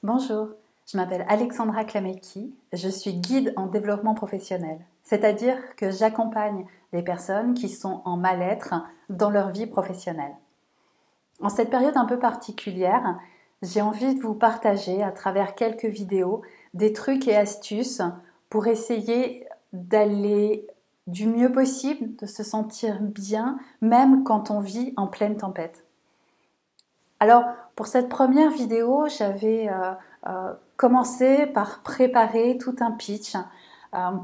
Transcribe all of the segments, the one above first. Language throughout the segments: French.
Bonjour, je m'appelle Alexandra Klamecki, je suis guide en développement professionnel, c'est-à-dire que j'accompagne les personnes qui sont en mal-être dans leur vie professionnelle. En cette période un peu particulière, j'ai envie de vous partager à travers quelques vidéos des trucs et astuces pour essayer d'aller du mieux possible, de se sentir bien, même quand on vit en pleine tempête. Alors, pour cette première vidéo, j'avais commencé par préparer tout un pitch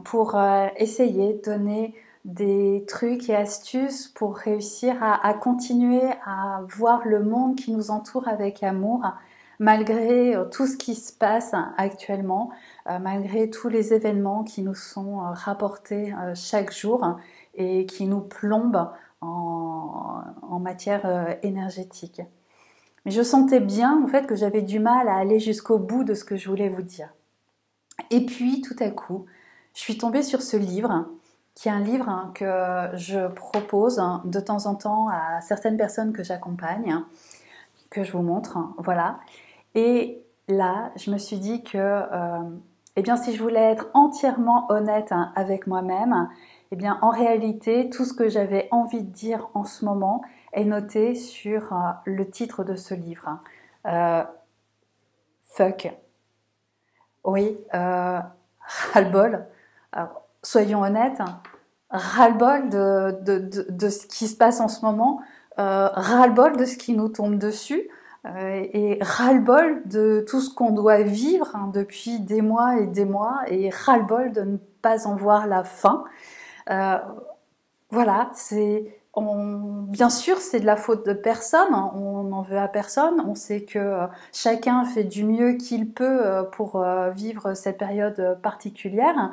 pour essayer de donner des trucs et astuces pour réussir à continuer à voir le monde qui nous entoure avec amour, malgré tout ce qui se passe actuellement, malgré tous les événements qui nous sont rapportés chaque jour et qui nous plombent en matière énergétique. Mais je sentais bien en fait que j'avais du mal à aller jusqu'au bout de ce que je voulais vous dire. Et puis tout à coup, je suis tombée sur ce livre, qui est un livre que je propose de temps en temps à certaines personnes que j'accompagne, que je vous montre, voilà. Et là, je me suis dit que, eh bien, si je voulais être entièrement honnête avec moi-même, eh bien, en réalité, tout ce que j'avais envie de dire en ce moment est noté sur le titre de ce livre. Fuck. Oui, ras-le-bol. Soyons honnêtes, ras-le-bol de ce qui se passe en ce moment, ras-le-bol de ce qui nous tombe dessus, et ras-le-bol de tout ce qu'on doit vivre depuis des mois, et ras-le-bol de ne pas en voir la fin. Voilà, bien sûr, c'est de la faute de personne, on n'en veut à personne, on sait que chacun fait du mieux qu'il peut pour vivre cette période particulière,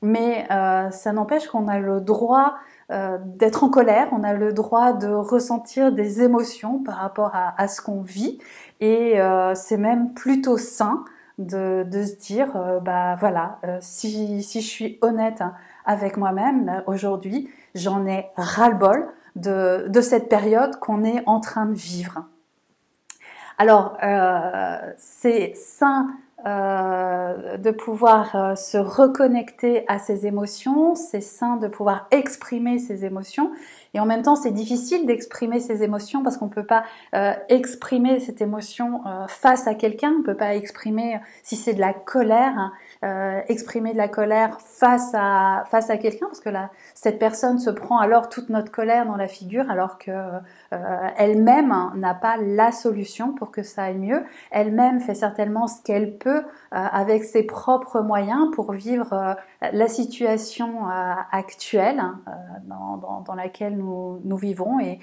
mais ça n'empêche qu'on a le droit d'être en colère, on a le droit de ressentir des émotions par rapport à ce qu'on vit, et c'est même plutôt sain de se dire, bah voilà, si je suis honnête avec moi-même aujourd'hui, j'en ai ras-le-bol de cette période qu'on est en train de vivre. Alors, c'est sain de pouvoir se reconnecter à ses émotions, c'est sain de pouvoir exprimer ses émotions, et en même temps c'est difficile d'exprimer ses émotions parce qu'on ne peut pas exprimer cette émotion face à quelqu'un, on ne peut pas exprimer, si c'est de la colère, exprimer de la colère face à quelqu'un, parce que là, cette personne se prend alors toute notre colère dans la figure, alors que elle-même n'a pas la solution pour que ça aille mieux. Elle-même fait certainement ce qu'elle peut avec ses propres moyens pour vivre la situation actuelle dans laquelle nous vivons, et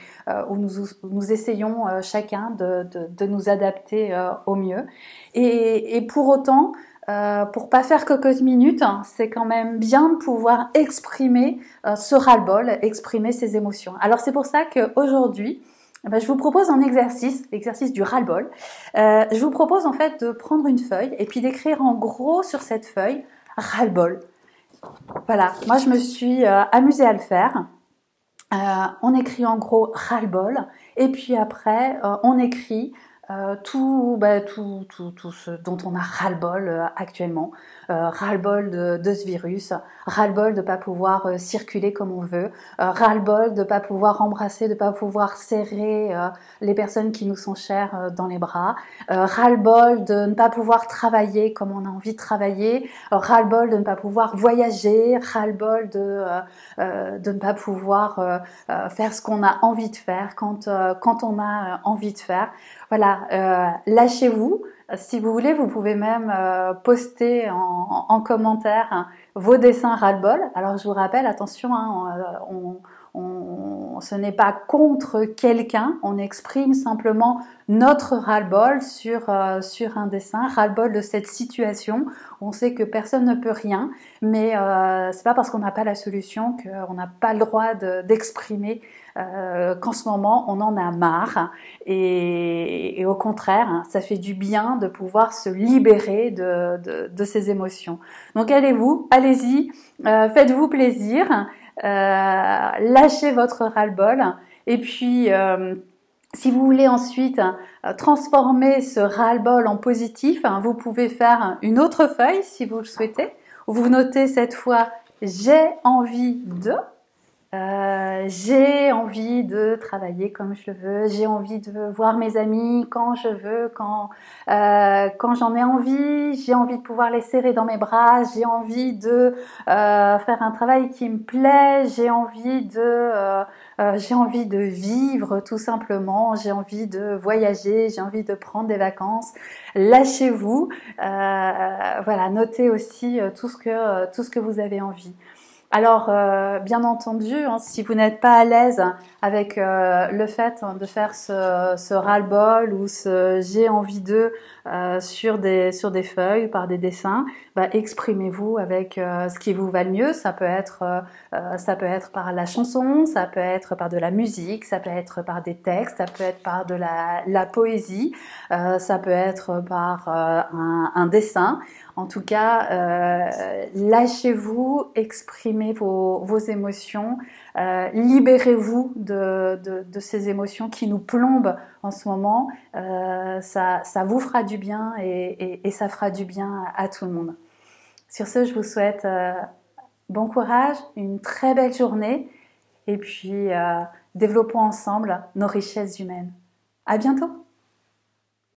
où nous essayons chacun de nous adapter au mieux. Et pour autant, pour pas faire quelques minutes, c'est quand même bien de pouvoir exprimer ce ras-le-bol, exprimer ses émotions. Alors c'est pour ça qu'aujourd'hui, je vous propose un exercice, l'exercice du ras-le-bol. Je vous propose en fait de prendre une feuille et puis d'écrire en gros sur cette feuille ras-le-bol. Voilà, moi je me suis amusée à le faire. On écrit en gros ras-le-bol, et puis après on écrit tout ce dont on a ras-le-bol actuellement, ras-le-bol de ce virus, ras-le-bol de pas pouvoir circuler comme on veut, ras-le-bol de pas pouvoir embrasser, de pas pouvoir serrer les personnes qui nous sont chères dans les bras, ras-le-bol de ne pas pouvoir travailler comme on a envie de travailler, ras-le-bol de ne pas pouvoir voyager, ras-le-bol de ne pas pouvoir faire ce qu'on a envie de faire quand on a envie de faire. Voilà, lâchez-vous. Si vous voulez, vous pouvez même poster en commentaire vos dessins ras-le-bol. Alors je vous rappelle, attention, ce n'est pas contre quelqu'un, on exprime simplement notre ras-le-bol sur un dessin, ras-le-bol de cette situation. On sait que personne ne peut rien, mais c'est pas parce qu'on n'a pas la solution qu'on n'a pas le droit d'exprimer qu'en ce moment on en a marre, et au contraire, ça fait du bien de pouvoir se libérer de ces émotions. Donc allez-y, faites-vous plaisir, lâchez votre ras-le-bol, et puis Si vous voulez ensuite transformer ce ras-le-bol en positif, vous pouvez faire une autre feuille si vous le souhaitez. Vous notez cette fois « J'ai envie de ». J'ai envie de travailler comme je le veux, j'ai envie de voir mes amis quand je veux, quand j'en ai envie, j'ai envie de pouvoir les serrer dans mes bras, j'ai envie de faire un travail qui me plaît, j'ai envie de vivre tout simplement, j'ai envie de voyager, j'ai envie de prendre des vacances. Lâchez-vous, voilà, notez aussi tout ce que vous avez envie. Alors, bien entendu, si vous n'êtes pas à l'aise avec le fait de faire ce ras-le-bol ou ce j'ai envie de sur des feuilles, par des dessins, exprimez-vous avec ce qui vous va le mieux. Ça peut être par la chanson, ça peut être par de la musique, ça peut être par des textes, ça peut être par de la poésie, ça peut être par un dessin. En tout cas, lâchez-vous, exprimez vos émotions, libérez-vous de ces émotions qui nous plombent en ce moment. Ça vous fera du bien et ça fera du bien à tout le monde. Sur ce, je vous souhaite bon courage, une très belle journée et puis développons ensemble nos richesses humaines. À bientôt!